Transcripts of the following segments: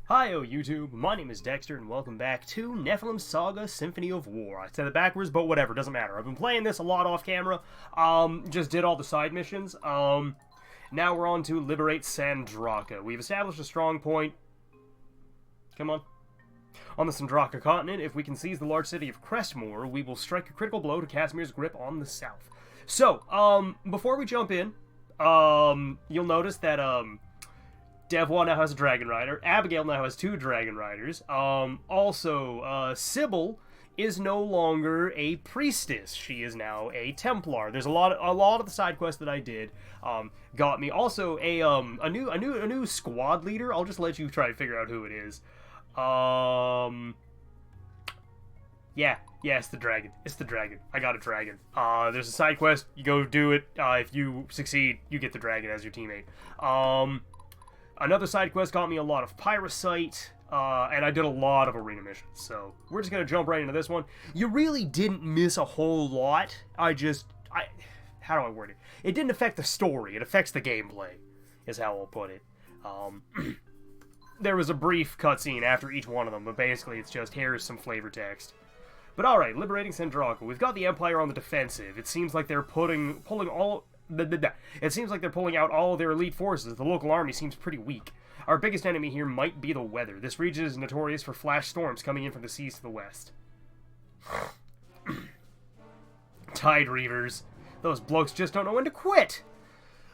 Hi-oh YouTube, my name is Dexter and welcome back to Nephilim Saga Symphony of War. I said it backwards, but whatever, doesn't matter. I've been playing this a lot off camera, just did all the side missions. Now we're on to liberate Sandraka. We've established a strong point. Come on. On the Sandraka continent, if we can seize the large city of Crestmore, we will strike a critical blow to Casimir's grip on the south. So, before we jump in, you'll notice that, Devois now has a Dragon Rider. Abigail now has 2 Dragon Riders. Sybil is no longer a priestess. She is now a Templar. There's a lot of the side quests that I did got me. Also, a new squad leader. I'll just let you try to figure out who it is. Yeah, it's the dragon. It's the dragon. I got a dragon. There's a side quest. You go do it. If you succeed, you get the dragon as your teammate. Another side quest got me a lot of Pyrosite, and I did a lot of arena missions, so we're just going to jump right into this one. You really didn't miss a whole lot. How do I word it? It didn't affect the story, it affects the gameplay, is how I'll put it. There was a brief cutscene after each one of them, but basically it's just, here's some flavor text. But alright, liberating Sandraka. We've got the Empire on the defensive. It seems like they're pulling out all of their elite forces. The local army seems pretty weak. Our biggest enemy here might be the weather. This region is notorious for flash storms coming in from the seas to the west. Tide Reavers. Those blokes just don't know when to quit.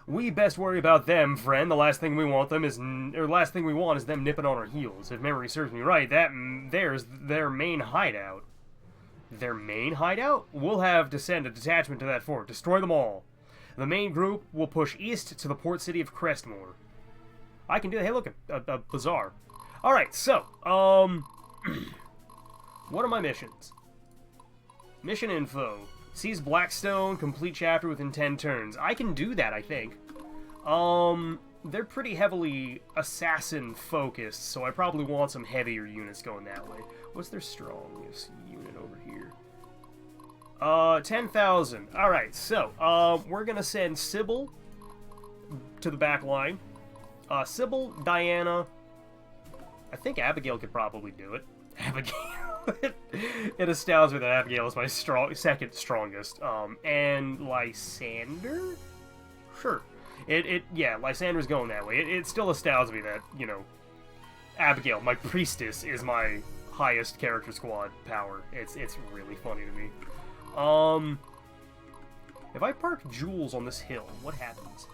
We best worry about them, friend. The last thing we want is them nipping on our heels. If memory serves me right, there's their main hideout. Their main hideout? We'll have to send a detachment to that fort. Destroy them all. The main group will push east to the port city of Crestmore. I can do that. Hey, look, a bazaar. Alright, so, what are my missions? Mission info. Seize Blackstone, complete chapter within 10 turns. I can do that, I think. They're pretty heavily assassin-focused, so I probably want some heavier units going that way. What's their strongest unit over here? 10,000. Alright, so, we're gonna send Sybil to the back line. Sybil, Diana, I think Abigail could probably do it. Abigail. It astounds me that Abigail is my second strongest. And Lysander? Sure. Yeah, Lysander's going that way. It still astounds me that, you know, Abigail, my priestess, is my highest character squad power. It's really funny to me. If I park Jules on this hill, what happens?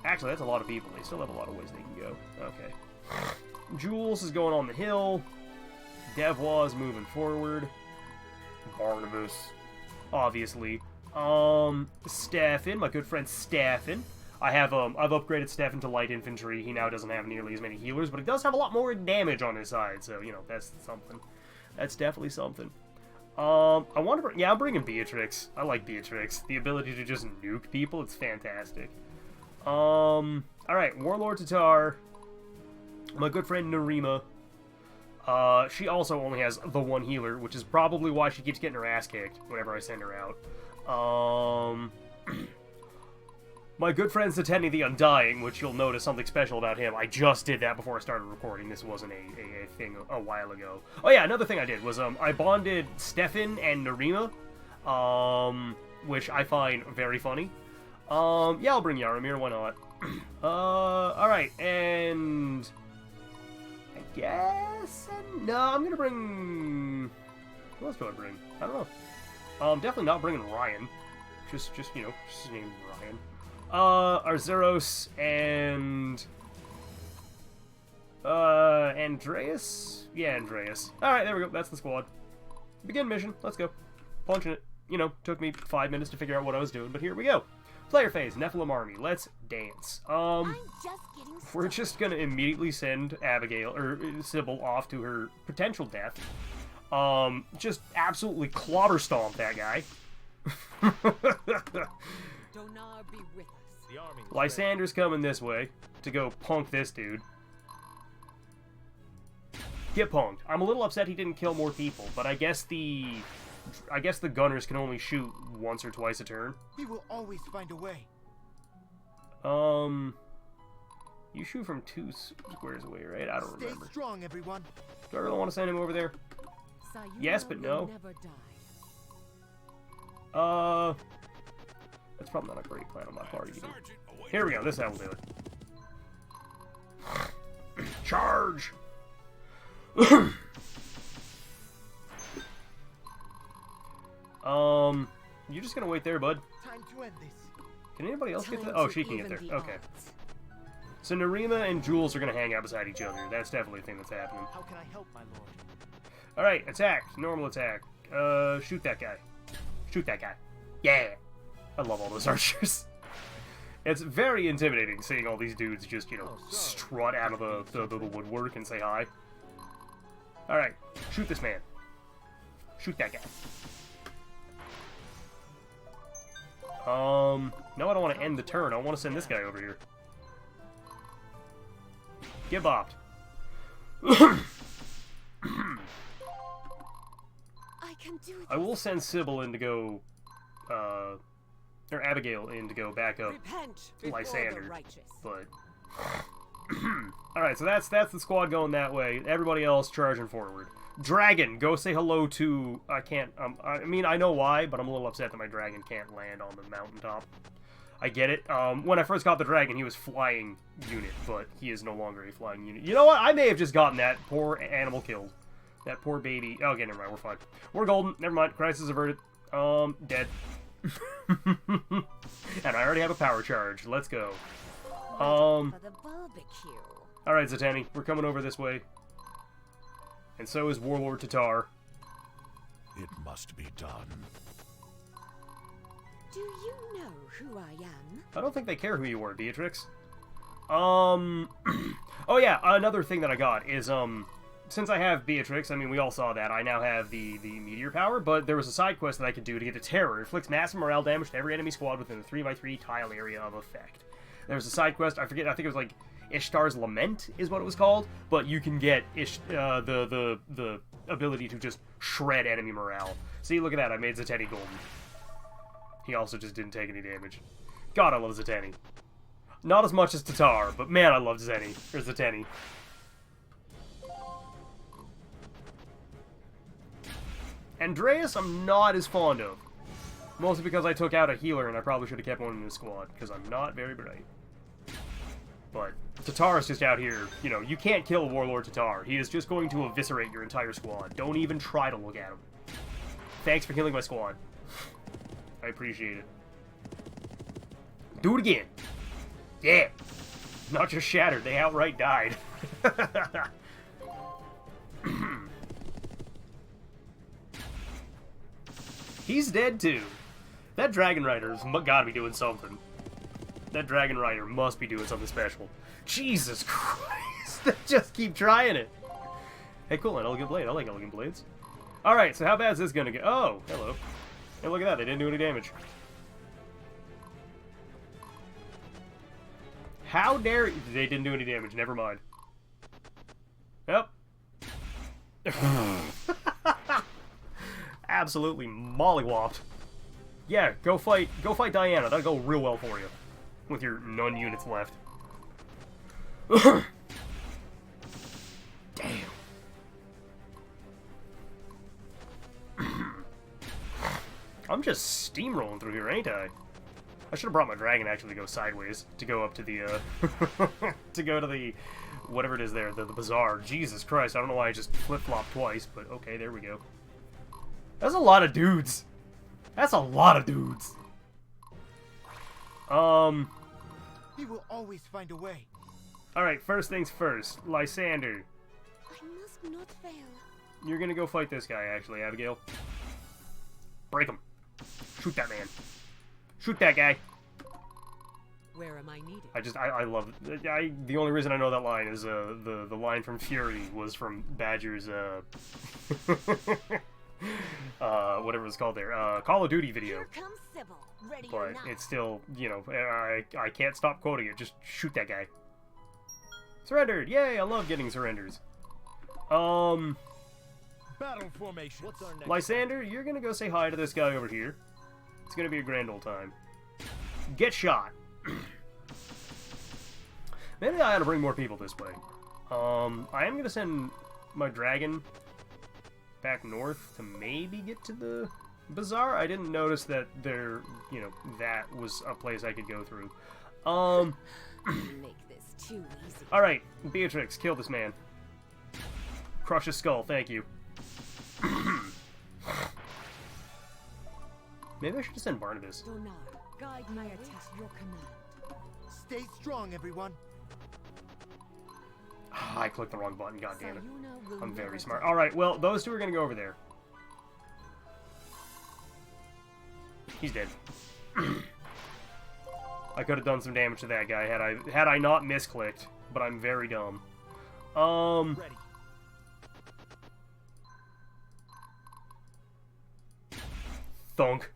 Actually, that's a lot of people. They still have a lot of ways they can go. Okay. Jules is going on the hill. Devois is moving forward. Barnabas, obviously. Stefan, my good friend Stefan. I've upgraded Stefan to light infantry. He now doesn't have nearly as many healers, but he does have a lot more damage on his side, so, you know, that's something. That's definitely something. I'm bringing Beatrix. I like Beatrix. The ability to just nuke people, it's fantastic. Alright, Warlord Tatar. My good friend Narima. She also only has the 1 healer, which is probably why she keeps getting her ass kicked whenever I send her out. My good friend's attending the Undying, which you'll notice something special about him. I just did that before I started recording. This wasn't a thing a while ago. Oh yeah, another thing I did was, I bonded Stefan and Narima, which I find very funny. Yeah, I'll bring Yaramir, why not? Alright, and I guess, no, I'm gonna bring, who else do I bring? I don't know. Definitely not bringing Ryan. Just you know, just name Ryan. Arzuros and Andreas? Yeah, Andreas. Alright, there we go. That's the squad. Begin mission. Let's go. Punching it. You know, took me 5 minutes to figure out what I was doing, but here we go. Player phase, Nephilim army. Let's dance. We're just gonna immediately send Abigail, or Sybil, off to her potential death. Just absolutely clobber stomp that guy. Lysander's coming this way to go punk this dude. Get punked. I'm a little upset he didn't kill more people, but I guess the gunners can only shoot once or twice a turn. We will always find a way. You shoot from 2 squares away, right? I don't remember. Stay strong, everyone. Do I really want to send him over there? Yes, but no. That's probably not a great plan on my part either. Here we go. This is how we'll do it. Charge! You're just gonna wait there, bud. Time to end this. Can anybody else get to? Oh, she can get there. Okay. So Narima and Jules are gonna hang out beside each other. That's definitely a thing that's happening. How can I help, my lord? All right, attack. Normal attack. Shoot that guy. Shoot that guy. Yeah. I love all those archers. It's very intimidating seeing all these dudes just, you know, strut out of the woodwork and say hi. All right, shoot this man. Shoot that guy. No, I don't want to end the turn. I want to send this guy over here. Get bopped. I will send Sybil in to go, or Abigail in to go back up Lysander, but... Alright, so that's the squad going that way. Everybody else charging forward. Dragon, go say hello to... I can't... I mean, I know why, but I'm a little upset that my dragon can't land on the mountaintop. I get it. When I first got the dragon, he was flying unit, but he is no longer a flying unit. You know what? I may have just gotten that poor animal killed. That poor baby. Okay, never mind. We're fine. We're golden. Never mind. Crisis averted. Dead. And I already have a power charge. Let's go. Alright, Zatanni. We're coming over this way. And so is Warlord Tatar. It must be done. Do you know who I am? I don't think they care who you are, Beatrix. Oh yeah, another thing that I got is, since I have Beatrix, I mean, we all saw that, I now have the meteor power, but there was a side quest that I could do to get the Terror. It inflicts massive morale damage to every enemy squad within a 3x3 tile area of effect. There was a side quest, I forget, I think it was like Ishtar's Lament is what it was called, but you can get the ability to just shred enemy morale. See, look at that, I made Zatanni golden. He also just didn't take any damage. God, I love Zatanni. Not as much as Tatar, but man, I love Zatanni. Andreas, I'm not as fond of. Mostly because I took out a healer and I probably should have kept one in the squad, because I'm not very bright. But Tatar is just out here, you know, you can't kill Warlord Tatar. He is just going to eviscerate your entire squad. Don't even try to look at him. Thanks for killing my squad. I appreciate it. Do it again. Yeah. Not just shattered, they outright died. He's dead too. That Dragon Rider's gotta be doing something. That Dragon Rider must be doing something special. Jesus Christ! Just keep trying it. Hey, cool, an elegant blade. I like elegant blades. Alright, so how bad is this gonna get? Oh, hello. Hey, look at that. They didn't do any damage. How dare you? They didn't do any damage. Never mind. Yep. Absolutely mollywopped. Yeah, go fight Diana. That'll go real well for you. With your none units left. Damn. I'm just steamrolling through here, ain't I? I should have brought my dragon actually to go sideways. To go up to the, to go to the, whatever it is there, the bazaar. Jesus Christ, I don't know why I just flip-flopped twice, but okay, there we go. That's a lot of dudes. That's a lot of dudes. He will always find a way. Alright, first things first. Lysander. I must not fail. You're gonna go fight this guy, actually, Abigail. Break him. Shoot that man. Shoot that guy. Where am I needed? I love it. The only reason I know that line is the line from Fury was from Badger's whatever it's called there, Call of Duty video. Here comes Sybil, ready But or not. it's still, you know, I can't stop quoting it. Just shoot that guy. Surrendered! Yay! I love getting surrenders. Battle formation. What's our next? Lysander, you're gonna go say hi to this guy over here. It's gonna be a grand old time. Get shot. Maybe I ought to bring more people this way. I am gonna send my dragon back north to maybe get to the bazaar. I didn't notice that there, you know, that was a place I could go through. Make this too easy. Alright, Beatrix, kill this man. Crush his skull, thank you. Maybe I should just send Barnabas. Donar, guide my attack. Your command. Stay strong, everyone. I clicked the wrong button, god damn it. Sayuna will I'm very never smart. die. Alright, well, those two are gonna go over there. He's dead. I could have done some damage to that guy had I not misclicked, but I'm very dumb. Ready. Thunk.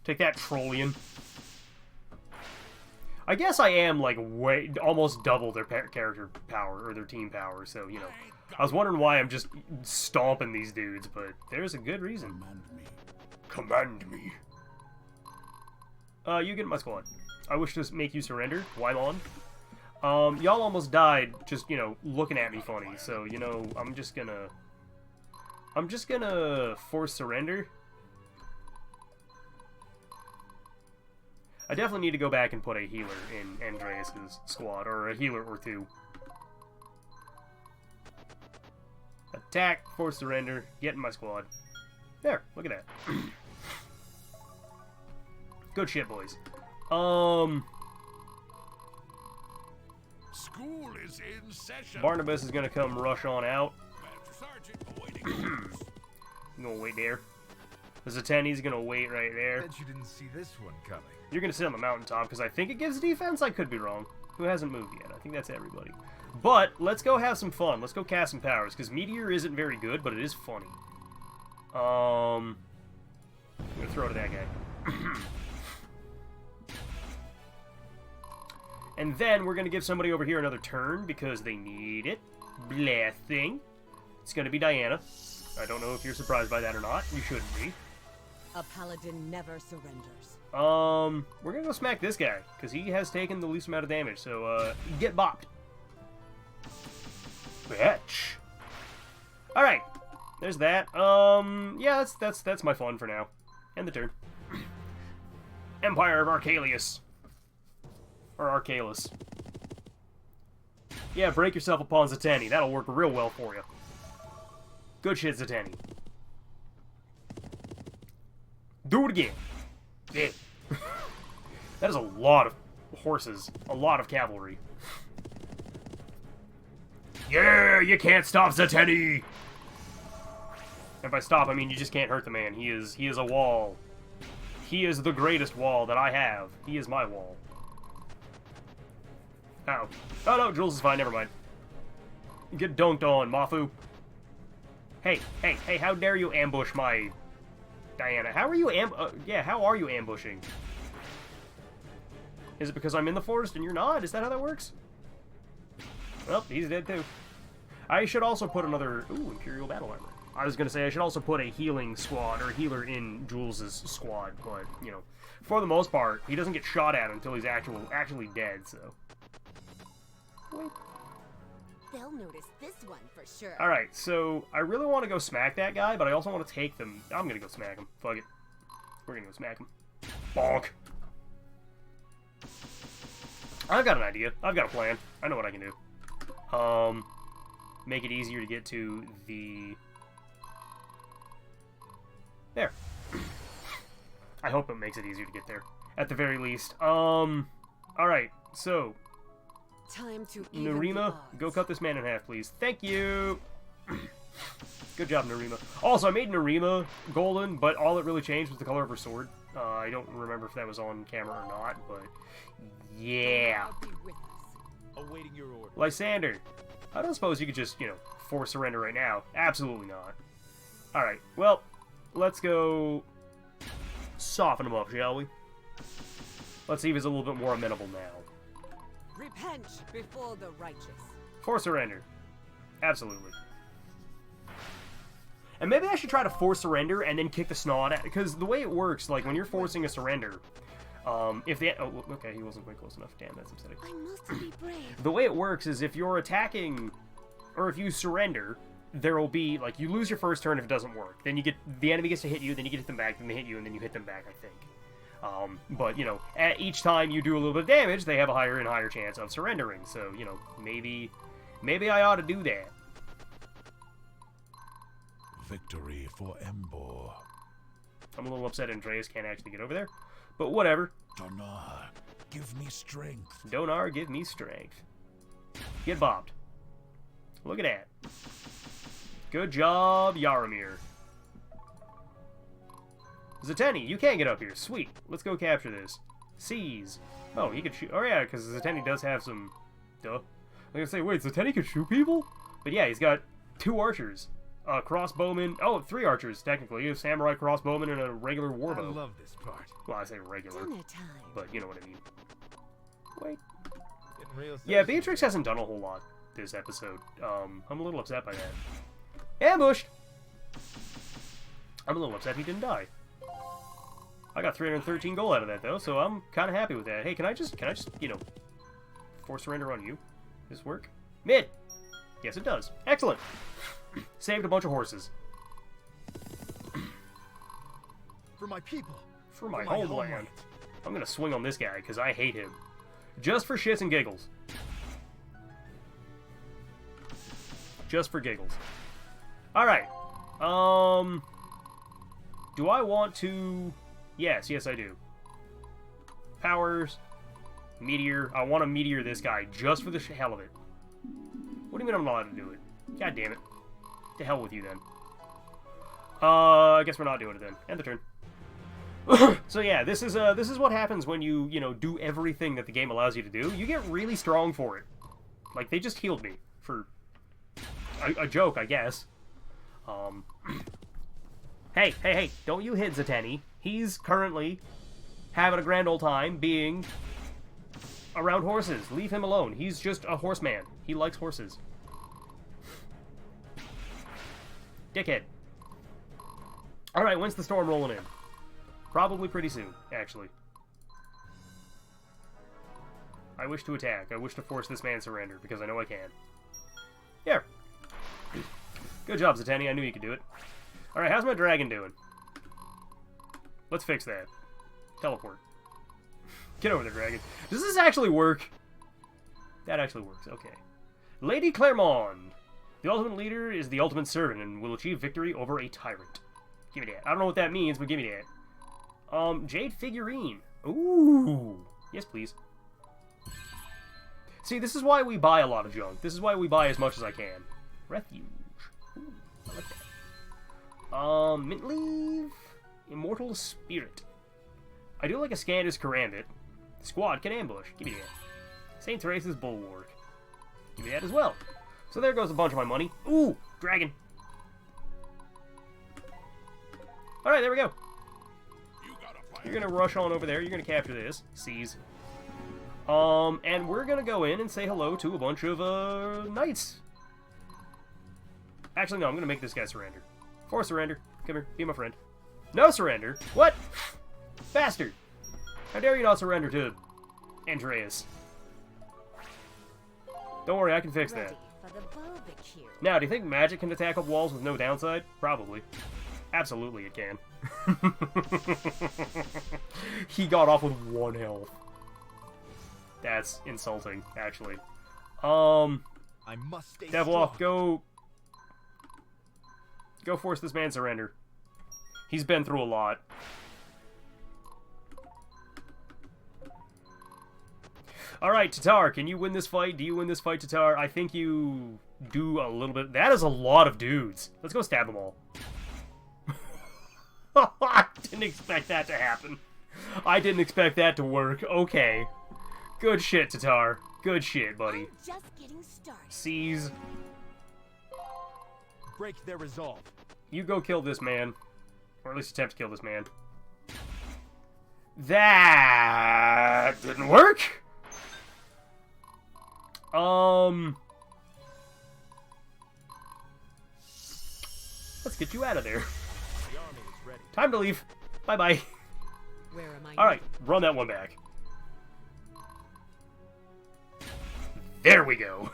Take that, Trollian. I guess I am, like, almost double their character power, or their team power, so, you know. I was wondering why I'm just stomping these dudes, but there's a good reason. Command me. You get in my squad. I wish to make you surrender. Wymon. Y'all almost died just, you know, looking at me funny, so, you know, I'm just gonna force surrender. I definitely need to go back and put a healer in Andreas's squad, or a healer or two. Attack, force surrender, get in my squad. There, look at that. Good shit, boys. School is in session. Barnabas is gonna come rush on out. Master Sergeant, awaiting orders. I'm gonna wait there. Zatenni's gonna wait right there. Bet you didn't see this one coming. You're gonna sit on the mountaintop because I think it gives defense. I could be wrong. Who hasn't moved yet? I think that's everybody. But let's go have some fun. Let's go cast some powers because Meteor isn't very good, but it is funny. I'm gonna throw to that guy. And then we're gonna give somebody over here another turn because they need it. Blessing. It's gonna be Diana. I don't know if you're surprised by that or not. You shouldn't be. A paladin never surrenders. We're gonna go smack this guy, because he has taken the least amount of damage, so, get bopped. Bitch. Alright, there's that. Yeah, that's my fun for now. End the turn. Empire of Archelius. Or Arcalus. Yeah, break yourself upon Zatenni. That'll work real well for you. Good shit, Zatenni. Do it again. Yeah. That is a lot of horses. A lot of cavalry. Yeah, you can't stop Zatenni! And by stop, I mean you just can't hurt the man. He is a wall. He is the greatest wall that I have. He is my wall. Ow. Oh no, Jules is fine, never mind. Get dunked on, Mafu. Hey, how dare you ambush my... Diana, how are you how are you ambushing? Is it because I'm in the forest and you're not? Is that how that works? Well, he's dead too. I should also put another... Ooh, Imperial Battle Armor. I was gonna say I should also put a healing squad, or a healer in Jules's squad, but, you know, for the most part, he doesn't get shot at until he's actually dead, so... Wait. They'll notice this one for sure. Alright, so I really want to go smack that guy, but I also want to take them. I'm gonna go smack him. Fuck it. We're gonna go smack him. Bonk. I've got an idea. I've got a plan. I know what I can do. Make it easier to get to the... There. I hope it makes it easier to get there. At the very least. Alright, so... Time to even the Narima, odds. go cut this man in half, please. Thank you! Good job, Narima. Also, I made Narima golden, but all it really changed was the color of her sword. I don't remember if that was on camera or not, but... Yeah! I'll be with us. Awaiting your order. Lysander! I don't suppose you could just, you know, force surrender right now. Absolutely not. Alright, well, let's go... soften him up, shall we? Let's see if he's a little bit more amenable now. Repent before the righteous. Force surrender. Absolutely. And maybe I should try to force surrender and then kick the snot at, because the way it works, like when you're forcing a surrender, If the... Oh, okay, he wasn't quite close enough. Damn, that's upsetting. I must be brave. The way it works is if you're attacking, or if you surrender, there will be, like, you lose your first turn if it doesn't work. Then you get... The enemy gets to hit you, then you get to hit them back, then they hit you, and then you hit them back, I think. But, you know, at each time you do a little bit of damage, they have a higher and higher chance of surrendering. So, you know, maybe I ought to do that. Victory for Embor. I'm a little upset Andreas can't actually get over there. But whatever. Donar, give me strength. Donar, give me strength. Get bobbed. Look at that. Good job, Yaramir. Zeteni, you can get up here. Sweet. Let's go capture this. Seize. Oh, he could shoot. Oh, yeah, because Zeteni does have some... Duh. I was going to say, wait, Zeteni could shoot people? But yeah, he's got 2 archers. A crossbowman. Oh, 3 archers, technically. A samurai crossbowman and a regular warbow. I love this part. Well, I say regular. Dinner time. But you know what I mean. Wait. Getting real Yeah, thirsty. Beatrix hasn't done a whole lot this episode. I'm a little upset by that. Ambushed! I'm a little upset he didn't die. I got 313 gold out of that, though, so I'm kind of happy with that. Hey, can I just, you know, force surrender on you? Does this work? Mid! Yes, it does. Excellent! Saved a bunch of horses. For my people. For my For my homeland. homeland. I'm gonna swing on this guy, because I hate him. Just for shits and giggles. Just for giggles. Alright. Do I want to... Yes, I do. Powers. Meteor. I want to meteor this guy, just for the hell of it. What do you mean I'm not allowed to do it? God damn it. To hell with you, then. I guess we're not doing it, then. End the turn. So yeah, this is what happens when you know, do everything that the game allows you to do. You get really strong for it. Like, they just healed me for a joke, I guess. Hey, don't you hit Zeteni. He's currently having a grand old time being around horses. Leave him alone. He's just a horseman. He likes horses. Dickhead. Alright, when's the storm rolling in? Probably pretty soon, actually. I wish to attack. I wish to force this man surrender, because I know I can. Here. Good job, Zeteni. I knew you could do it. Alright, how's my dragon doing? Let's fix that. Teleport. Get over there, dragon. Does this actually work? That actually works. Okay. Lady Claremont. The ultimate leader is the ultimate servant and will achieve victory over a tyrant. Give me that. I don't know what that means, but give me that. Jade figurine. Ooh. Yes, please. See, this is why we buy a lot of junk. This is why we buy as much as I can. Refuge. Ooh, I like that. Mint leaf. Immortal Spirit. I do like a Scandus Karambit. Squad can ambush. Give me that. St. Teresa's Bulwark. Give me that as well. So there goes a bunch of my money. Ooh! Dragon. Alright, there we go. You're gonna rush on over there. You're gonna capture this. Seize. And we're gonna go in and say hello to a bunch of, knights. Actually, no, I'm gonna make this guy surrender. Force surrender. Come here. Be my friend. No surrender? What? Bastard! How dare you not surrender to Andreas? Don't worry, I can fix that. Ready for the barbecue. Now, do you think magic can attack up walls with no downside? Probably. Absolutely it can. He got off with 1 health. That's insulting, actually. I must stay Deviloff, strong. go force this man surrender. He's been through a lot. Alright, Tatar, can you win this fight? Do you win this fight, Tatar? I think you do a little bit. That is a lot of dudes. Let's go stab them all. I didn't expect that to happen. I didn't expect that to work. Okay. Good shit, Tatar. Good shit, buddy. I'm just getting started. Seize. Break their resolve. You go kill this man. Or at least attempt to kill this man. That didn't work. Let's get you out of there. The army is ready. Time to leave. Bye-bye. Where am I Alright, run that one back. There we go.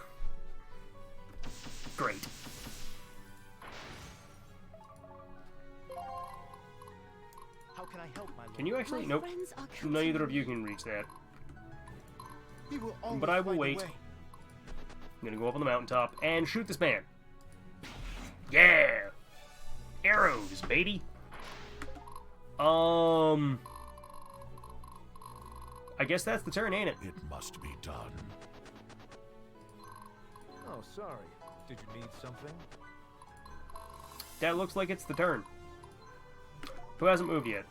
Great. How can I help, my lord? Can you actually? My Nope. friends are counting Neither of on you can reach that. We will always But I will find a wait. way. I'm gonna go up on the mountaintop and shoot this man. Yeah! Arrows, baby! I guess that's the turn, ain't it? It must be done. Oh, sorry. Did you need something? That looks like it's the turn. Who hasn't moved yet?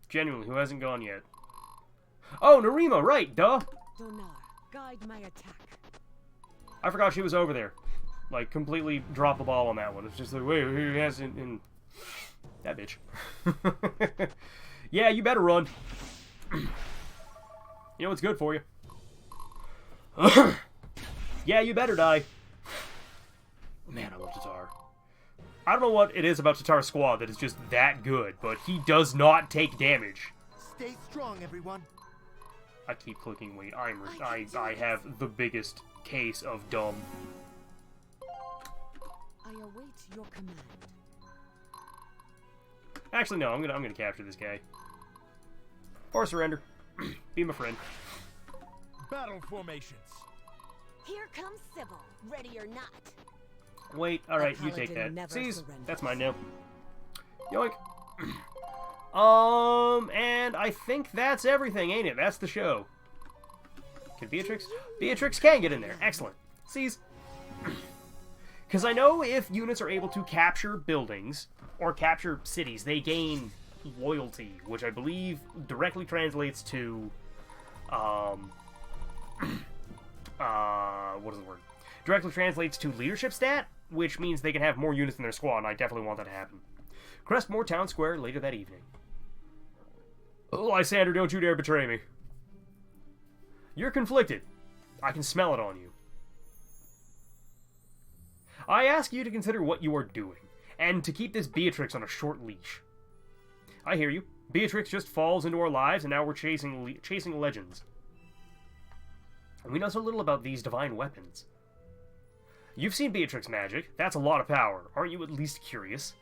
Genuinely, who hasn't gone yet? Oh, Narima, right, duh! Donar, guide my attack. I forgot she was over there. Like, completely dropped the ball on that one. It's just like, wait, who hasn't... In... That bitch. Yeah, you better run. You know what's good for you. Yeah, you better die. Man, I love Tatar. I don't know what it is about Tatar's squad that is just that good, but he does not take damage. Stay strong, everyone. I keep clicking wait. I have the biggest case of dumb. I await your command. Actually, no. I'm gonna capture this guy. Or surrender. Be my friend. Battle formations. Here comes Sybil, ready or not. Wait. All right, you take that. Seize. That's mine now. Yoink. And I think that's everything, ain't it? That's the show. Can Beatrix? Beatrix can get in there. Excellent. Seize. Because I know if units are able to capture buildings or capture cities, they gain loyalty, which I believe directly translates to, what is the word? Directly translates to leadership stat, which means they can have more units in their squad, and I definitely want that to happen. Crestmore Town Square later that evening. Oh, Lysander, don't you dare betray me. You're conflicted. I can smell it on you. I ask you to consider what you are doing, and to keep this Beatrix on a short leash. I hear you. Beatrix just falls into our lives, and now we're chasing legends. And we know so little about these divine weapons. You've seen Beatrix magic. That's a lot of power. Aren't you at least curious?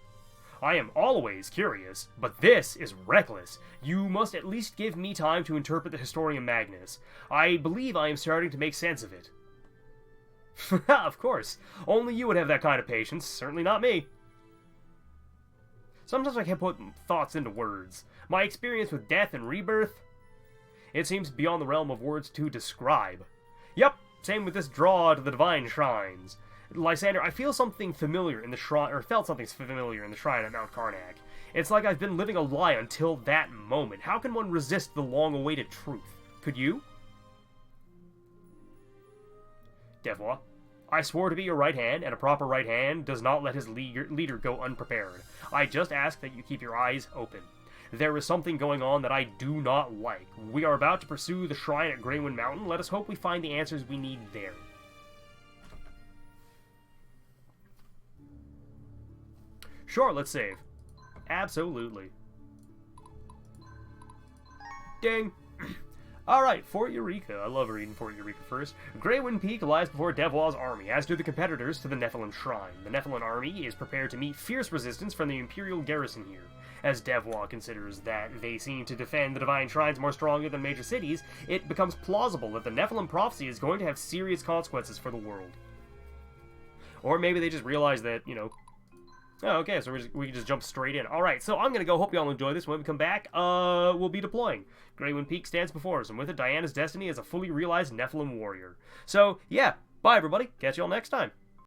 I am always curious, but this is reckless. You must at least give me time to interpret the Historium Magnus. I believe I am starting to make sense of it. Of course. Only you would have that kind of patience. Certainly not me. Sometimes I can't put thoughts into words. My experience with death and rebirth, it seems beyond the realm of words to describe. Yep, same with this draw to the divine shrines. Lysander, I feel something familiar in the shrine, or felt something familiar in the shrine at Mount Karnak. It's like I've been living a lie until that moment. How can one resist the long-awaited truth? Could you? Devois, I swore to be your right hand, and a proper right hand does not let his leader go unprepared. I just ask that you keep your eyes open. There is something going on that I do not like. We are about to pursue the shrine at Greywind Mountain. Let us hope we find the answers we need there. Sure, let's save. Absolutely. Ding! Alright, Fort Eureka. I love reading Fort Eureka first. Greywind Peak lies before Devois' army, as do the competitors to the Nephilim Shrine. The Nephilim army is prepared to meet fierce resistance from the Imperial garrison here. As Devois considers that they seem to defend the Divine Shrines more strongly than major cities, it becomes plausible that the Nephilim prophecy is going to have serious consequences for the world. Or maybe they just realize that, you know... Oh, okay, so we can just jump straight in. Alright, so I'm gonna go. Hope y'all enjoy this. When we come back, we'll be deploying. Greywind Peak stands before us, and with it, Diana's destiny as a fully realized Nephilim warrior. So, yeah, bye everybody. Catch y'all next time.